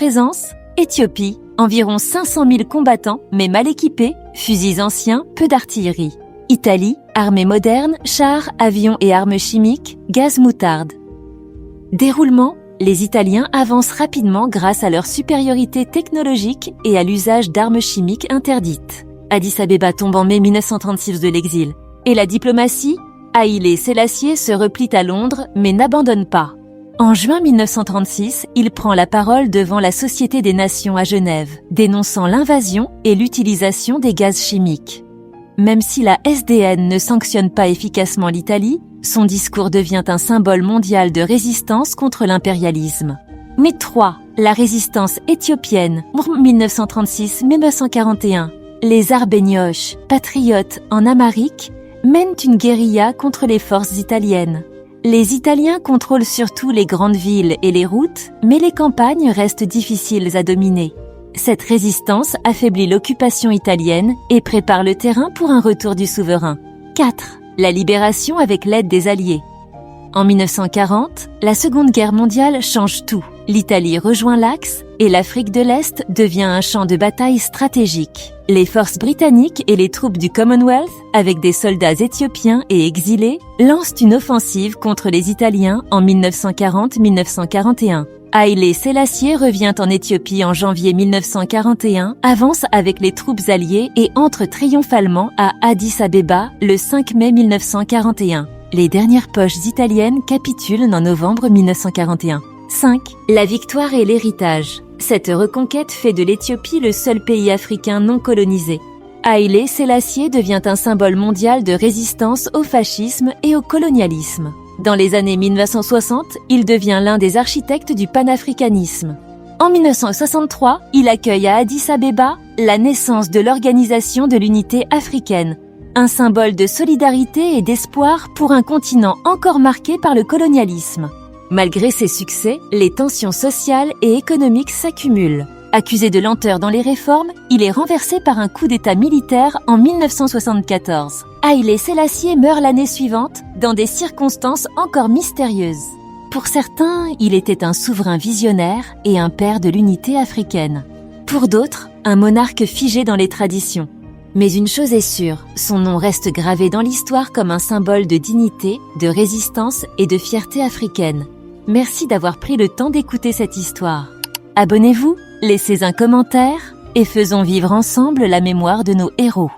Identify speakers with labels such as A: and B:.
A: présence, Éthiopie, environ 500 000 combattants, mais mal équipés, fusils anciens, peu d'artillerie. Italie, armée moderne, chars, avions et armes chimiques, gaz moutarde. Déroulement, les Italiens avancent rapidement grâce à leur supériorité technologique et à l'usage d'armes chimiques interdites. Addis Abeba tombe en mai 1936 de l'exil. Et la diplomatie? Haïlé Sélassié se replie à Londres, mais n'abandonne pas. En juin 1936, il prend la parole devant la Société des Nations à Genève, dénonçant l'invasion et l'utilisation des gaz chimiques. Même si la SDN ne sanctionne pas efficacement l'Italie, son discours devient un symbole mondial de résistance contre l'impérialisme. Mai 3, la résistance éthiopienne, 1936-1941. Les Arbénioches, patriotes en Amérique, mènent une guérilla contre les forces italiennes. Les Italiens contrôlent surtout les grandes villes et les routes, mais les campagnes restent difficiles à dominer. Cette résistance affaiblit l'occupation italienne et prépare le terrain pour un retour du souverain. 4. La libération avec l'aide des Alliés. En 1940, la Seconde Guerre mondiale change tout. L'Italie rejoint l'Axe et l'Afrique de l'Est devient un champ de bataille stratégique. Les forces britanniques et les troupes du Commonwealth, avec des soldats éthiopiens et exilés, lancent une offensive contre les Italiens en 1940-1941. Haïlé Sélassié revient en Éthiopie en janvier 1941, avance avec les troupes alliées et entre triomphalement à Addis Abeba le 5 mai 1941. Les dernières poches italiennes capitulent en novembre 1941. 5. La victoire et l'héritage. Cette reconquête fait de l'Éthiopie le seul pays africain non colonisé. Haïlé Sélassié devient un symbole mondial de résistance au fascisme et au colonialisme. Dans les années 1960, il devient l'un des architectes du panafricanisme. En 1963, il accueille à Addis Abeba la naissance de l'Organisation de l'Unité africaine, un symbole de solidarité et d'espoir pour un continent encore marqué par le colonialisme. Malgré ses succès, les tensions sociales et économiques s'accumulent. Accusé de lenteur dans les réformes, il est renversé par un coup d'État militaire en 1974. Haïlé Sélassié meurt l'année suivante, dans des circonstances encore mystérieuses. Pour certains, il était un souverain visionnaire et un père de l'unité africaine. Pour d'autres, un monarque figé dans les traditions. Mais une chose est sûre, son nom reste gravé dans l'histoire comme un symbole de dignité, de résistance et de fierté africaine. Merci d'avoir pris le temps d'écouter cette histoire. Abonnez-vous, laissez un commentaire et faisons vivre ensemble la mémoire de nos héros.